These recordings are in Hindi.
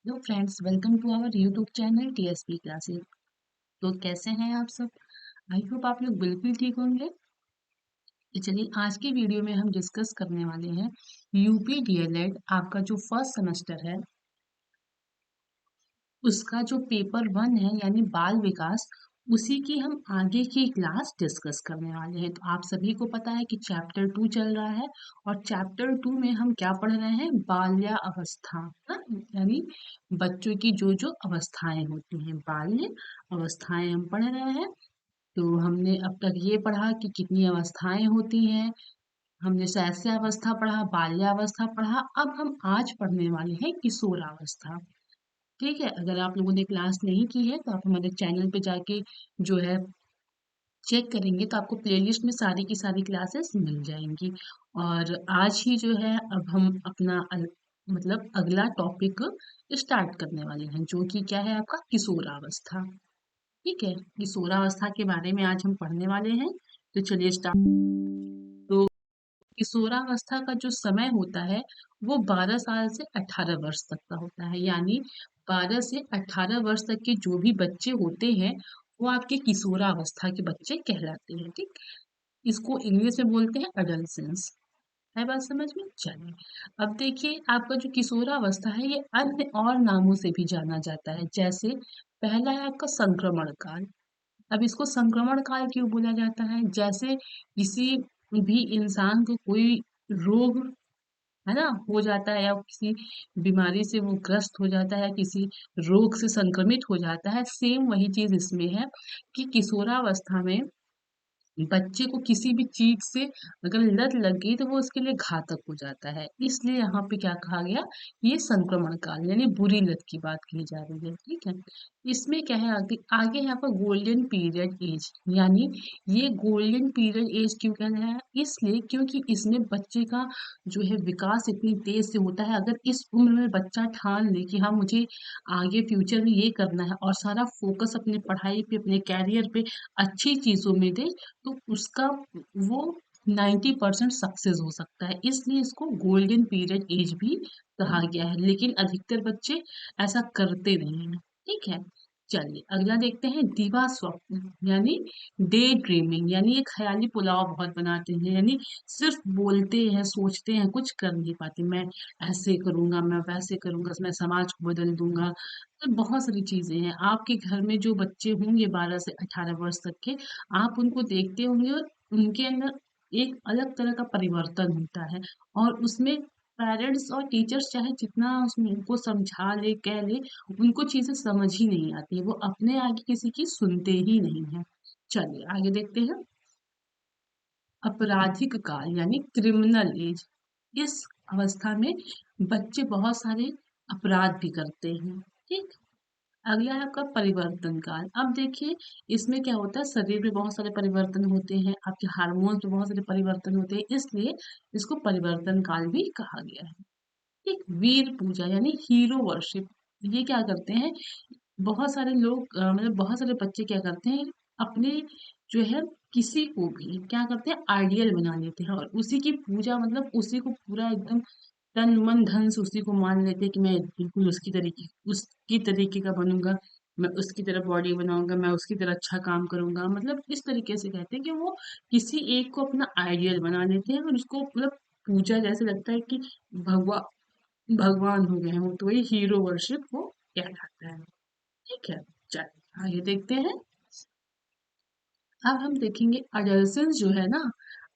Hello friends, welcome to our YouTube channel TSP classes. तो कैसे हैं आप सब? आई होप आप लोग बिल्कुल ठीक होंगे। तो चलिए आज की वीडियो में हम डिस्कस करने वाले हैं यूपी डीएलएड आपका जो फर्स्ट सेमेस्टर है उसका जो पेपर वन है यानी बाल विकास, उसी की हम आगे की क्लास डिस्कस करने वाले हैं। तो आप सभी को पता है कि चैप्टर टू चल रहा है और चैप्टर टू में हम क्या पढ़ रहे हैं? बाल्या अवस्था। हाँ, यानी बच्चों की जो जो अवस्थाएं होती हैं, बाल्य अवस्थाएं हम पढ़ रहे हैं। तो हमने अब तक ये पढ़ा कि कितनी अवस्थाएं होती हैं। हमने शैशवावस्था पढ़ा, बाल्यावस्था पढ़ा। अब हम आज पढ़ने वाले हैं किशोरावस्था। ठीक है, अगर आप लोगों ने क्लास नहीं की है तो आप हमारे चैनल पे जाके जो है चेक करेंगे तो आपको प्लेलिस्ट में सारी की सारी क्लासेस मिल जाएंगी। और आज ही जो है अब हम अपना मतलब अगला टॉपिक स्टार्ट करने वाले हैं, जो कि क्या है आपका किशोरावस्था। ठीक है, किशोरावस्था के बारे में आज हम पढ़ने वाले हैं। तो चलिए स्टार्ट। तो किशोरावस्था का जो समय होता है वो 12 साल से 18 वर्ष तक का होता है। यानी 12 से 18 वर्ष तक के जो भी बच्चे होते हैं वो आपके किशोरावस्था के बच्चे कहलाते हैं। ठीक, इसको इंग्लिश में बोलते हैं अडल्सेंस। है बात समझ में? चलिए, अब देखिए आपका जो किशोरावस्था है ये अन्य और नामों से भी जाना जाता है। जैसे पहला है आपका संक्रमण काल। अब इसको संक्रमण काल क्यों बोला जाता है? जैसे किसी भी इंसान को कोई रोग है ना हो जाता है, या किसी बीमारी से वो ग्रस्त हो जाता है, या किसी रोग से संक्रमित हो जाता है, सेम वही चीज इसमें है कि किशोरावस्था में बच्चे को किसी भी चीज से अगर लत लग गई तो वो उसके लिए घातक हो जाता है। इसलिए यहाँ पे क्या कहा गया? ये संक्रमण काल यानी बुरी लत की बात कही जा रही है। ठीक है, इसमें क्या है आगे आगे यहाँ पर गोल्डन पीरियड एज। यानी ये गोल्डन पीरियड एज क्यों कहना है? इसलिए क्योंकि इसमें बच्चे का जो है विकास इतनी तेज से होता है। अगर इस उम्र में बच्चा ठान ले कि हाँ मुझे आगे फ्यूचर में ये करना है और सारा फोकस अपने पढ़ाई पे, अपने कैरियर पे, अच्छी चीजों में दे, तो उसका वो 90% सक्सेस हो सकता है। इसलिए इसको गोल्डन पीरियड एज भी कहा गया है। लेकिन अधिकतर बच्चे ऐसा करते नहीं हैं। ठीक है, चलिए अगला देखते हैं दिवा स्वप्न यानी डे ड्रीमिंग। यानी ये ख्याली पुलाव बहुत बनाते हैं, यानी सिर्फ बोलते हैं, सोचते हैं, कुछ कर नहीं पाते। मैं ऐसे करूंगा, मैं वैसे करूंगा, मैं समाज को बदल दूंगा। तो बहुत सारी चीजें हैं। आपके घर में जो बच्चे होंगे 12 से 18 वर्ष तक के, आप उनको देखते होंगे और उनके अंदर एक अलग तरह का परिवर्तन होता है। और उसमें पेरेंट्स और टीचर्स चाहे जितना उसमें उनको समझा ले, कह ले, उनको चीजें समझ ही नहीं आती। वो अपने आगे किसी की सुनते ही नहीं है। चलिए आगे देखते हैं। आपराधिक काल यानी क्रिमिनल एज। इस अवस्था में बच्चे बहुत सारे अपराध भी करते हैं। ठीक, अगला है आपका परिवर्तन काल। अब देखिए इसमें क्या होता है, शरीर में बहुत सारे परिवर्तन होते हैं, आपके हार्मोन्स में बहुत सारे परिवर्तन होते हैं, इसलिए इसको परिवर्तन काल भी कहा गया है। ठीक, वीर पूजा यानी हीरो वर्शिप। ये क्या करते हैं, बहुत सारे लोग मतलब बहुत सारे बच्चे क्या करते हैं, अपने जो है किसी को भी क्या करते हैं, आइडियल बना लेते हैं और उसी की पूजा, मतलब उसी को पूरा एकदम तन मन धन से उसी को मान लेते हैं कि मैं बिल्कुल उसकी तरीके का बनूंगा, मैं उसकी तरह बॉडी बनाऊंगा, मैं उसकी तरह अच्छा काम करूंगा। मतलब इस तरीके से कहते हैं कि वो किसी एक को अपना आइडियल बना लेते हैं और उसको मतलब पूजा जैसे लगता है कि भगवा भगवान हो गए हैं। तो वही हीरो वर्शिप वो कहलाता है। ठीक है, चलिए आगे देखते हैं। अब हम देखेंगे अडल्सेंस जो है ना,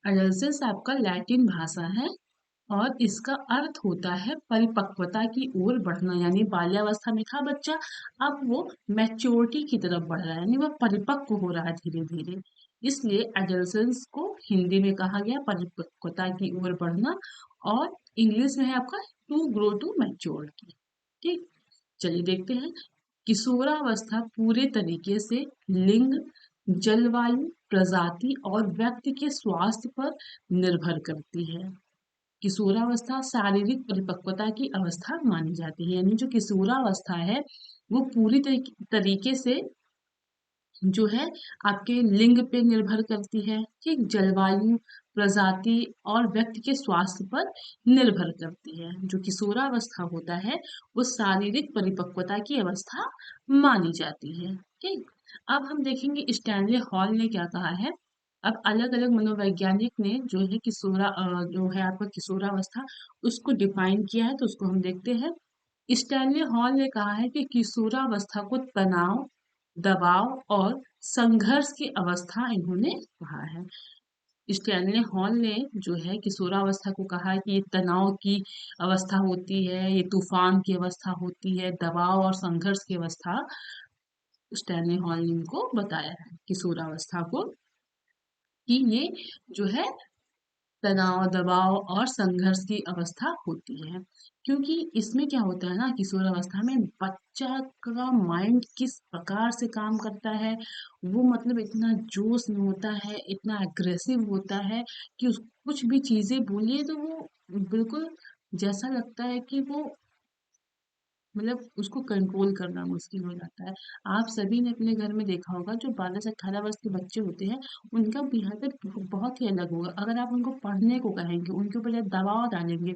अडल्सेंस आपका लैटिन भाषा है और इसका अर्थ होता है परिपक्वता की ओर बढ़ना। यानी बाल्यावस्था में था बच्चा, अब वो मैच्योरिटी की तरफ बढ़ रहा है, यानी वो परिपक्व हो रहा है धीरे धीरे। इसलिए एडolescence को हिंदी में कहा गया परिपक्वता की ओर बढ़ना, और इंग्लिश में है आपका टू ग्रो टू मैच्योरिटी। ठीक, चलिए देखते हैं। किशोरावस्था पूरे तरीके से लिंग, जलवायु, प्रजाति और व्यक्ति के स्वास्थ्य पर निर्भर करती है। किशोरावस्था शारीरिक परिपक्वता की अवस्था मानी जाती है। यानी जो किशोरावस्था है वो पूरी तरीके से जो है आपके लिंग पे निर्भर करती है। ठीक, जलवायु, प्रजाति और व्यक्ति के स्वास्थ्य पर निर्भर करती है। जो किशोरावस्था होता है वो शारीरिक परिपक्वता की अवस्था मानी जाती है। ठीक, अब हम देखेंगे स्टैनले हॉल ने क्या कहा है। अब अलग अलग मनोवैज्ञानिक ने जो है जो है आपका किशोरावस्था उसको डिफाइन किया है, तो उसको हम देखते हैं। स्टैनले हॉल ने कहा है कि किशोरावस्था को तनाव, दबाव और संघर्ष की अवस्था इन्होंने कहा है। स्टैनले हॉल ने जो है किशोरावस्था को कहा है कि ये तनाव की अवस्था होती है, ये तूफान की अवस्था होती है, दबाव और संघर्ष की अवस्था स्टैनले हॉल ने इनको बताया है किशोरावस्था को, कि ये जो है तनाव, दबाव और संघर्ष की अवस्था होती है। क्योंकि इसमें क्या होता है ना, किशोरावस्था में बच्चा का माइंड किस प्रकार से काम करता है, वो मतलब इतना जोश में होता है, इतना अग्रेसिव होता है कि उस कुछ भी चीजें बोलिए तो वो बिल्कुल जैसा लगता है कि वो मतलब उसको कंट्रोल करना मुश्किल हो जाता है। आप सभी ने अपने घर में देखा होगा, जो 12 से 18 वर्ष के बच्चे होते हैं, उनका बिहेवियर बहुत ही अलग होगा। अगर आप उनको पढ़ने को कहेंगे, उनके ऊपर जब दबाव डालेंगे,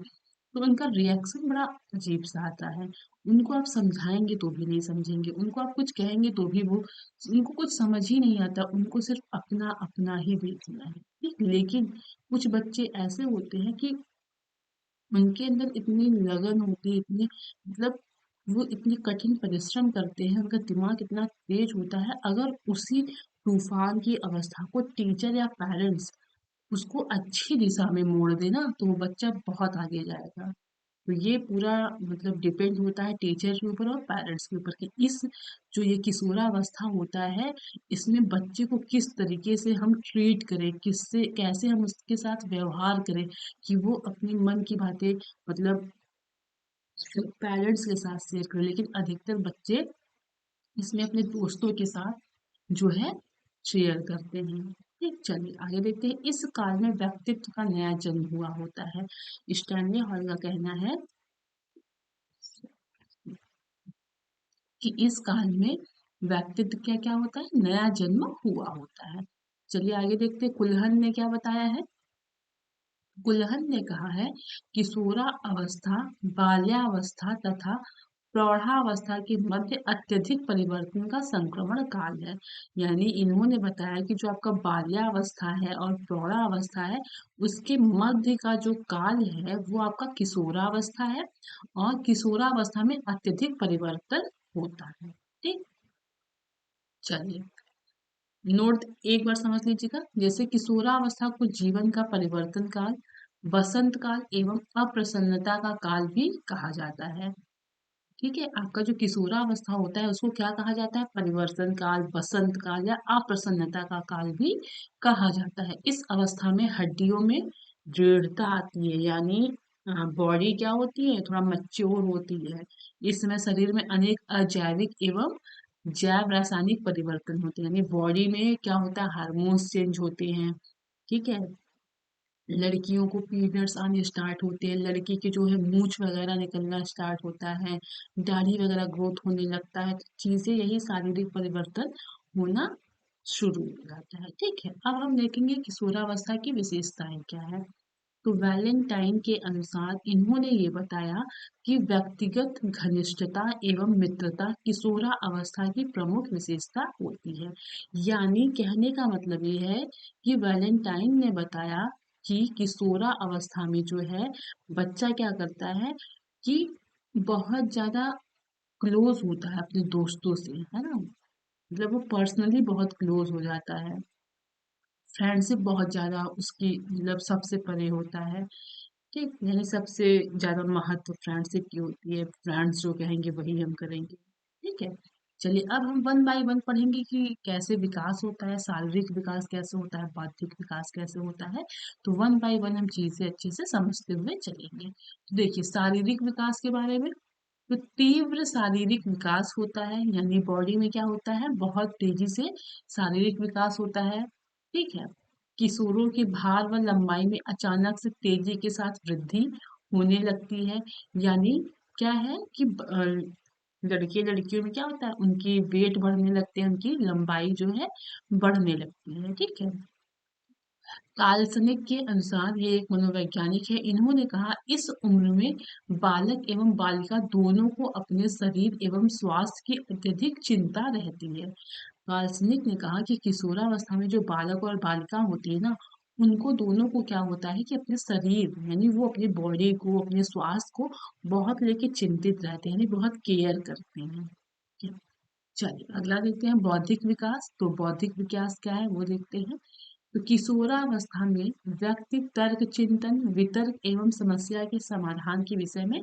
तो उनका रिएक्शन बड़ा अजीब-सा आता है। उनको आप समझाएँगे तो भी नहीं समझेंगे, उनको आप कुछ कहेंगे तो भी वो उनको कुछ समझ ही नहीं आता, उनको सिर्फ़ अपना-अपना ही देखना है। ठीक, लेकिन कुछ बच्चे ऐसे होते हैं कि उनके अंदर इतनी लगन होती है, इतनी मतलब वो इतने कठिन परिश्रम करते हैं, उनका दिमाग इतना तेज होता है, अगर उसी तूफान की अवस्था को टीचर या पेरेंट्स उसको अच्छी दिशा में मोड़ दे ना, तो वो बच्चा बहुत आगे जाएगा। तो ये पूरा मतलब डिपेंड होता है टीचर के ऊपर और पेरेंट्स के ऊपर कि इस जो ये किशोरावस्था होता है, इसमें बच्चे को किस तरीके से हम ट्रीट करें, किससे कैसे हम उसके साथ व्यवहार करें कि वो अपनी मन की बातें मतलब पेरेंट्स के साथ शेयर करें। लेकिन अधिकतर बच्चे इसमें अपने दोस्तों के साथ जो है शेयर करते हैं। ठीक, चलिए आगे देखते हैं। इस काल में व्यक्तित्व का नया जन्म हुआ होता है। स्टैनली हॉल का कहना है कि इस काल में व्यक्तित्व क्या क्या होता है, नया जन्म हुआ होता है। चलिए आगे देखते हैं कुल्हन ने क्या बताया है। कुल्हन ने कहा है किशोरा अवस्था, बाल्यावस्था तथा प्रौढ़ावस्था के मध्य अत्यधिक परिवर्तन का संक्रमण काल है। यानी इन्होंने बताया कि जो आपका बाल्यावस्था है और प्रौढ़ावस्था है, उसके मध्य का जो काल है वो आपका किशोरावस्था है, और किशोरावस्था में अत्यधिक परिवर्तन होता है। ठीक, चलिए नोट एक बार समझ लीजिएगा। जैसे किशोरावस्था को जीवन का परिवर्तन काल, बसंत काल एवं अप्रसन्नता का काल भी कहा जाता है। ठीक है, आपका जो किशोरावस्था होता है उसको क्या कहा जाता है, परिवर्तन काल, बसंत काल या अप्रसन्नता का काल भी कहा जाता है। इस अवस्था में हड्डियों में दृढ़ता आती है, यानी बॉडी क्या होती है, थोड़ा मैच्योर होती है। इस समय शरीर में अनेक अजैविक एवं जैव रासायनिक परिवर्तन होते हैं, यानी बॉडी में क्या होता है, हार्मोन्स चेंज होते हैं। ठीक है, लड़कियों को पीरियड्स आने स्टार्ट होते हैं, लड़की के जो है मूंछ वगैरह निकलना स्टार्ट होता है, दाढ़ी वगैरह ग्रोथ होने लगता है, तो चीजें यही शारीरिक परिवर्तन होना शुरू हो जाता है। ठीक है, अब हम देखेंगे किशोरावस्था की विशेषताएं क्या है। तो वैलेंटाइन के अनुसार इन्होंने ये बताया कि व्यक्तिगत घनिष्ठता एवं मित्रता किशोरा अवस्था की प्रमुख विशेषता होती है। यानी कहने का मतलब ये है कि वैलेंटाइन ने बताया कि किशोरा अवस्था में जो है बच्चा क्या करता है कि बहुत ज्यादा क्लोज होता है अपने दोस्तों से, है ना, मतलब वो पर्सनली बहुत क्लोज हो जाता है, फ्रेंडशिप बहुत ज्यादा उसकी मतलब सबसे परे होता है। ठीक, यानी सबसे ज़्यादा महत्व फ्रेंडशिप की होती है, फ्रेंड्स जो कहेंगे वही हम करेंगे। ठीक है, चलिए अब हम वन बाय वन पढ़ेंगे कि कैसे विकास होता है, शारीरिक विकास कैसे होता है, बौद्धिक विकास कैसे होता है। तो वन बाय वन हम चीज़ें अच्छे से समझते हुए चलेंगे। तो देखिए शारीरिक विकास के बारे में, तो तीव्र शारीरिक विकास होता है, यानी बॉडी में क्या होता है, बहुत तेजी से शारीरिक विकास होता है। ठीक है, किशोरों के भार व लंबाई में अचानक से तेजी के साथ वृद्धि होने लगती है। यानी क्या है कि लड़के लड़कियों में क्या होता है, उनकी वेट बढ़ने लगते हैं, उनकी लंबाई जो है बढ़ने लगती है। ठीक है, काल्सनिक के अनुसार ये एक मनोवैज्ञानिक है। इन्होंने कहा इस उम्र में बालक एवं बालिका दोनों को अपने शरीर एवं स्वास्थ्य की अत्यधिक चिंता रहती है। दार्शनिक ने कहा कि किशोरावस्था में जो बालक और बालिका होती है ना, उनको दोनों को क्या होता है कि अपने शरीर यानी वो अपनी बॉडी को, अपने स्वास्थ्य को बहुत लेके चिंतित रहते हैं, यानी बहुत केयर करते हैं। ठीक है, चलिए अगला देखते हैं बौद्धिक विकास। तो बौद्धिक विकास क्या है वो देखते हैं। तो किशोरावस्था में व्यक्ति तर्क चिंतन, वितर्क एवं समस्या के समाधान के विषय में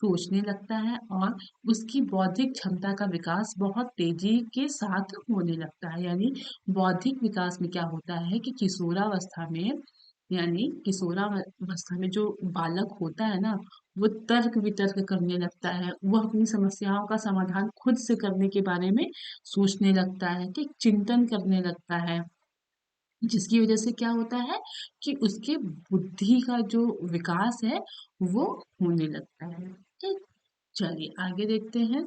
सोचने लगता है और उसकी बौद्धिक क्षमता का विकास बहुत तेजी के साथ होने लगता है। यानी बौद्धिक विकास में क्या होता है कि किशोरावस्था में यानी किशोरावस्था में जो बालक होता है ना, वो तर्क वितर्क करने लगता है, वह अपनी समस्याओं का समाधान खुद से करने के बारे में सोचने लगता है, ठीक चिंतन करने लगता है, जिसकी वजह से क्या होता है कि उसके बुद्धि का जो विकास है वो होने लगता है। ठीक, चलिए आगे देखते हैं।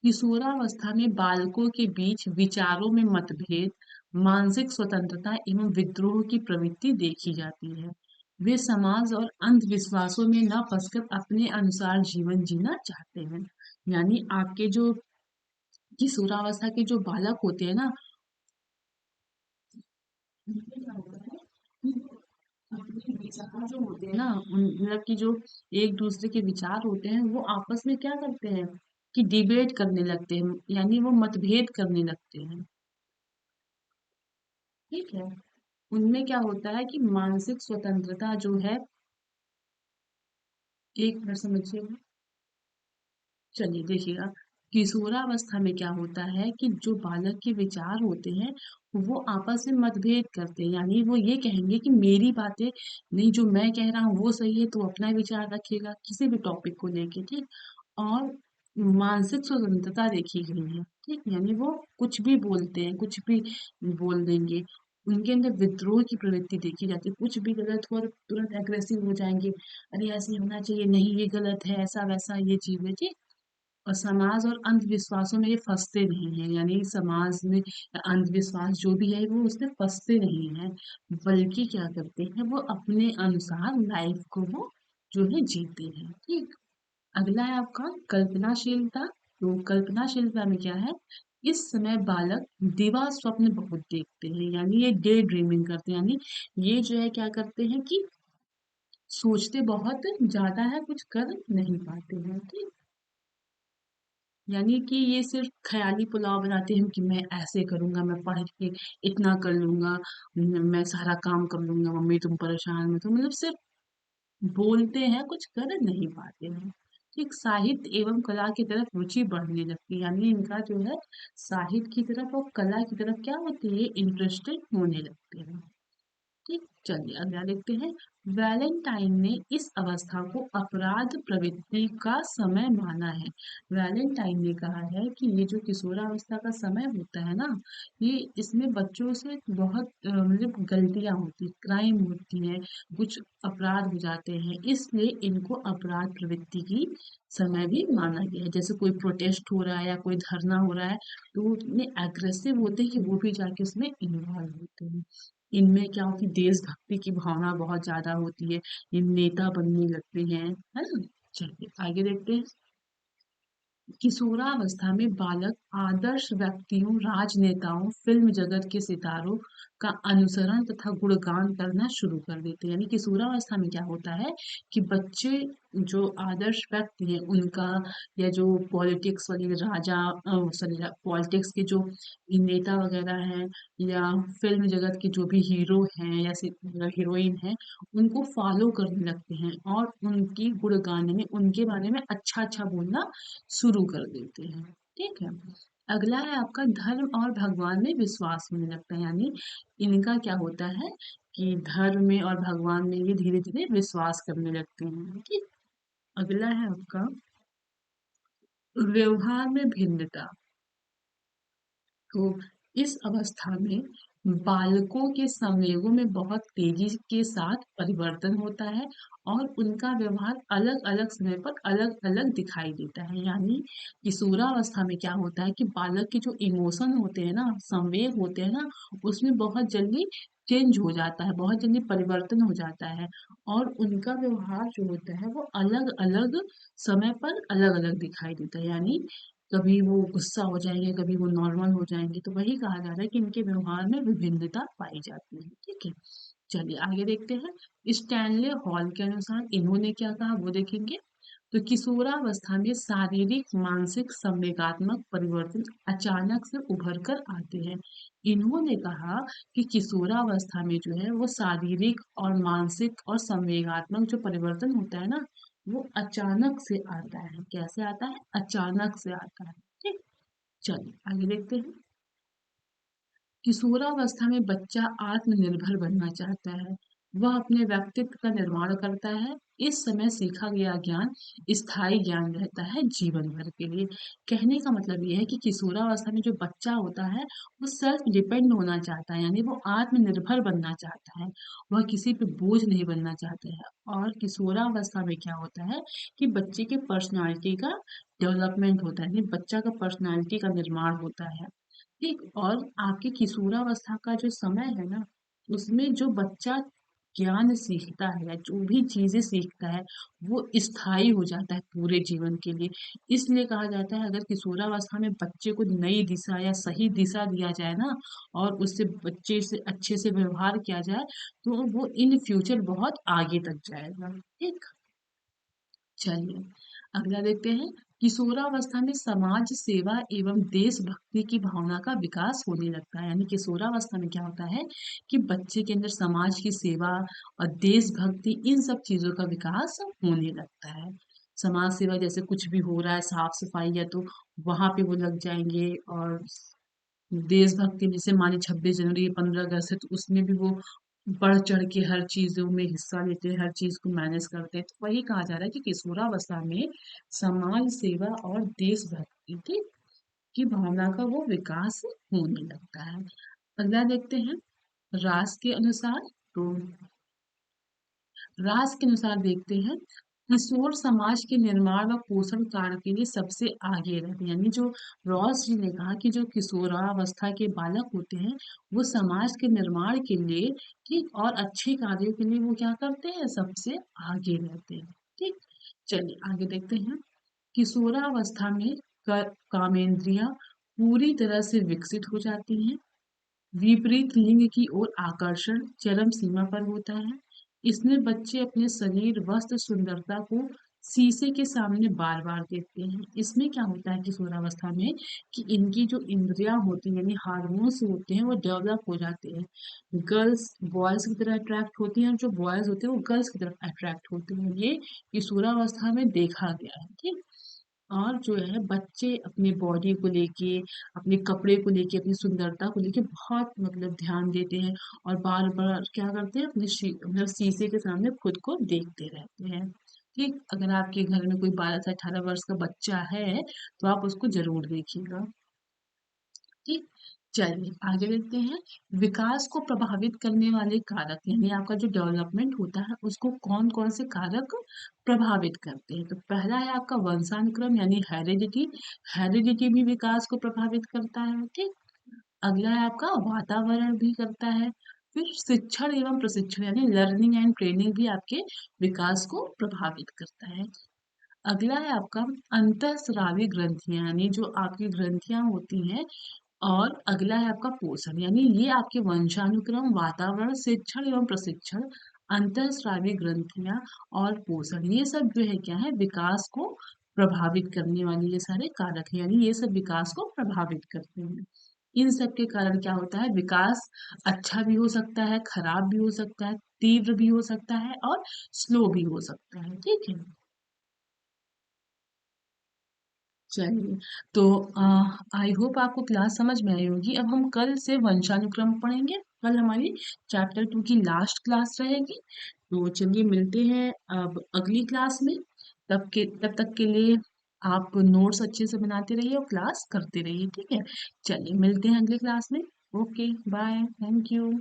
किशोरावस्था में बालकों के बीच विचारों में मतभेद, मानसिक स्वतंत्रता एवं विद्रोह की प्रवृत्ति देखी जाती है। वे समाज और अंधविश्वासों में न फंसकर अपने अनुसार जीवन जीना चाहते हैं। यानी आपके जो किशोरावस्था के जो बालक होते हैं ना, उनमें क्या होता है कि अपने विचार जो होते हैं ना, मतलब कि जो एक दूसरे के विचार होते हैं वो आपस में क्या करते हैं कि डिबेट करने लगते हैं, यानी वो मतभेद करने लगते हैं। ठीक है, उनमें क्या होता है कि मानसिक स्वतंत्रता जो है, एक मिनट समझिएगा। चलिए देखिएगा, किशोरावस्था में क्या होता है कि जो बालक के विचार होते हैं वो आपस में मतभेद करते हैं, यानी वो ये कहेंगे कि मेरी बातें नहीं, जो मैं कह रहा हूँ वो सही है, तो अपना विचार रखेगा किसी भी टॉपिक को लेके। ठीक, और मानसिक स्वतंत्रता देखी गई है। ठीक, यानी वो कुछ भी बोलते हैं, कुछ भी बोल देंगे। उनके अंदर विद्रोह की प्रवृत्ति देखी जाती है, कुछ भी गलत हो और तुरंत एग्रेसिव हो जाएंगे, अरे ऐसे होना चाहिए, नहीं ये गलत है, ऐसा वैसा ये चीज है। ठीक, और समाज और अंधविश्वासों में ये फँसते नहीं हैं, यानी समाज में अंधविश्वास जो भी है वो उसमें फँसते नहीं हैं, बल्कि क्या करते हैं वो अपने अनुसार लाइफ को वो जो है जीते हैं। ठीक, अगला है आपका कल्पनाशीलता। तो कल्पनाशीलता में क्या है, इस समय बालक दिवा स्वप्न बहुत देखते हैं, यानी ये डे ड्रीमिंग करते हैं, यानी ये जो है क्या करते हैं कि सोचते बहुत ज्यादा है, कुछ कर नहीं पाते हैं। ठीक, यानी कि ये सिर्फ ख़याली पुलाव बनाते हैं कि मैं ऐसे करूँगा, मैं पढ़ के इतना कर लूँगा, मैं सारा काम कर लूँगा, मम्मी तुम परेशान मत हो, मतलब सिर्फ बोलते हैं, कुछ कर नहीं पाते हैं। ठीक, साहित्य एवं कला की तरफ रुचि बढ़ने लगती है, यानी इनका जो है साहित्य की तरफ और कला की तरफ क्या होती है, इंटरेस्टेड होने लगते हैं। ठीक, चलिए अगला देखते हैं। वैलेंटाइन ने इस अवस्था को अपराध प्रवृत्ति का समय माना है। वैलेंटाइन ने कहा है कि ये जो किशोरावस्था का समय होता है ना, ये इसमें बच्चों से बहुत मतलब गलतियां होती, क्राइम होती हैं, कुछ अपराध हो जाते हैं, इसलिए इनको अपराध प्रवृत्ति की समय भी माना गया है। जैसे कोई प्रोटेस्ट हो रहा है या कोई धरना हो रहा है, तो वो इतने एग्रेसिव होते हैं कि वो भी जाके उसमें इन्वॉल्व होते हैं। इनमें क्या होती है, देशभक्ति की भावना बहुत ज़्यादा होती है, ये नेता बनने लगते हैं, है ना? चलिए आगे देखते हैं। किशोरावस्था में बालक आदर्श व्यक्तियों, राजनेताओं, फिल्म जगत के सितारों का अनुसरण तथा गुणगान करना शुरू कर देते हैं। यानी किशोरावस्था में क्या होता है कि बच्चे जो आदर्श व्यक्ति हैं उनका, या जो पॉलिटिक्स वाली राजा, सॉरी, पॉलिटिक्स के जो नेता वगैरह हैं, या फिल्म जगत के जो भी हीरो हैं या हीरोइन हैं, उनको फॉलो करने लगते हैं और उनकी गुण गाने में, उनके बारे में अच्छा अच्छा बोलना शुरू कर देते हैं। ठीक है, अगला है आपका धर्म और भगवान में विश्वास होने लगता है, यानी इनका क्या होता है कि धर्म में और भगवान में ये धीरे धीरे विश्वास करने लगते हैं। ठीक, अगला है आपका व्यवहार में भिन्नता। तो इस अवस्था में बालकों के संवेगों में बहुत तेजी के साथ परिवर्तन होता है और उनका व्यवहार अलग-अलग समय पर अलग-अलग दिखाई देता है। यानी किशोरावस्था में क्या होता है कि बालक के जो इमोशन होते हैं ना, संवेग होते हैं ना, उसमें बहुत जल्दी चेंज हो जाता है, बहुत जल्दी परिवर्तन हो जाता है और उनका व्यवहार जो होता है वो अलग-अलग समय पर अलग-अलग दिखाई देता है। यानी कभी वो गुस्सा हो जाएँगे, कभी वो नॉर्मल हो जाएँगे, तो वही कहा जा रहा है कि इनके व्यवहार में विभिन्नता पाई जाती है, ठीक है? चलिए आगे देखते हैं। स्टैनले हॉल के अनुसार इन्होंने क्या कहा वो देखेंगे। तो किशोरावस्था में शारीरिक, मानसिक, संवेगात्मक परिवर्तन अचानक से उभर कर आते हैं। इन्होंने कहा कि किशोरावस्था में जो है वो शारीरिक और मानसिक और संवेगात्मक जो परिवर्तन होता है ना, वो अचानक से आता है। कैसे आता है? अचानक से आता है। ठीक? चलिए आगे देखते हैं। किशोरावस्था में बच्चा आत्मनिर्भर बनना चाहता है। वह अपने व्यक्तित्व का निर्माण करता है। इस समय सीखा गया ज्ञान स्थायी ज्ञान रहता है जीवन भर के लिए। कहने का मतलब ये है कि किशोरावस्था में जो बच्चा होता है वो सेल्फ डिपेंड होना चाहता है, यानी वो आत्मनिर्भर बनना चाहता है। वह किसी पे बोझ नहीं बनना चाहता है। और किशोरावस्था में क्या होता है कि बच्चे के पर्सनालिटी का डेवलपमेंट होता है, यानी बच्चा का पर्सनालिटी का निर्माण होता है। ठीक, और आपके किशोरावस्था का जो समय है ना, उसमें जो बच्चा ज्ञान सीखता है या जो भी चीजें सीखता है वो स्थायी हो जाता है पूरे जीवन के लिए। इसलिए कहा जाता है अगर किशोरावस्था में बच्चे को नई दिशा या सही दिशा दिया जाए ना और उससे बच्चे से अच्छे से व्यवहार किया जाए तो वो इन फ्यूचर बहुत आगे तक जाएगा। ठीक, चलिए अगला देखते हैं। किशोरावस्था में समाज सेवा एवं देशभक्ति की भावना का विकास होने लगता है। यानी किशोरावस्था में क्या होता है कि बच्चे के अंदर समाज की सेवा और देशभक्ति इन सब चीजों का विकास होने लगता है। समाज सेवा जैसे कुछ भी हो रहा है, साफ सफाई है तो वहां पे वो लग जाएंगे। और देशभक्ति जैसे माने 26 जनवरी 15 अगस्त है तो उसमें भी वो बढ़ चढ़ के हर चीजों में हिस्सा लेते हैं, हर चीज को मैनेज करते हैं। तो वही कहा जा रहा है कि किशोरावस्था में समाज सेवा और देशभक्ति की भावना का वो विकास होने लगता है। अगला देखते हैं। रास के अनुसार तो रास के अनुसार देखते हैं। किशोर समाज के निर्माण व पोषण कार्य के लिए सबसे आगे रहते हैं। यानी जो रॉस जी ने कहा कि जो किशोरावस्था के बालक होते हैं वो समाज के निर्माण के लिए ठीक और अच्छे कार्यों के लिए वो क्या करते हैं, सबसे आगे रहते हैं। ठीक, चलिए आगे देखते हैं। किशोरावस्था में कामेंद्रियां पूरी तरह से विकसित हो जाती हैं। विपरीत लिंग की ओर आकर्षण चरम सीमा पर होता है। इसमें बच्चे अपने शरीर, वस्त्र, सुंदरता को शीशे के सामने बार बार देखते हैं। इसमें क्या होता है किशोरावस्था में कि इनकी जो इंद्रियां होती हैं यानी हार्मोन्स होते हैं वो डेवलप हो जाते हैं। गर्ल्स बॉयज की तरह अट्रैक्ट होती हैं और जो बॉयज होते हैं वो गर्ल्स की तरफ अट्रैक्ट होते हैं। ये किशोरावस्था में देखा गया है। ठीक, और जो है बच्चे अपनी बॉडी को लेके, अपने कपड़े को लेके, अपनी सुंदरता को लेके बहुत मतलब ध्यान देते हैं और बार-बार क्या करते हैं अपने मतलब शीशे के सामने खुद को देखते रहते हैं। ठीक, अगर आपके घर में कोई 12 से 18 वर्ष का बच्चा है, तो आप उसको ज़रूर देखिएगा। ठीक, चलिए आगे देखते हैं। विकास को प्रभावित करने वाले कारक यानी आपका जो डेवलपमेंट होता है उसको कौन कौन से कारक प्रभावित करते हैं। तो पहला है आपका वंशानुक्रम यानी हेरिडिटी। हेरिडिटी भी विकास को प्रभावित करता है। ठीक, अगला है आपका वातावरण भी करता है। फिर शिक्षण एवं प्रशिक्षण यानी लर्निंग एंड ट्रेनिंग भी आपके विकास को प्रभावित करता है। अगला है आपका अंतःस्रावी ग्रंथियां यानी जो आपकी ग्रंथियां होती हैं। और अगला है आपका पोषण यानी ये आपके वंशानुक्रम, वातावरण, शिक्षण एवं प्रशिक्षण, अंतःस्रावी ग्रंथियां और पोषण ये सब जो है क्या है विकास को प्रभावित करने वाले ये सारे कारक हैं। यानी ये सब विकास को प्रभावित करते हैं। इन सब के कारण क्या होता है विकास अच्छा भी हो सकता है, खराब भी हो सकता है, तीव्र भी हो सकता है और स्लो भी हो सकता है। ठीक है, चलिए तो आई होप आपको क्लास समझ में आई होगी। अब हम कल से वंशानुक्रम पढ़ेंगे। कल हमारी चैप्टर 2 की लास्ट क्लास रहेगी। तो चलिए मिलते हैं अब अगली क्लास में। तब तक के लिए आप नोट्स अच्छे से बनाते रहिए और क्लास करते रहिए। ठीक है, चलिए मिलते हैं अगली क्लास में। Okay, bye, thank you.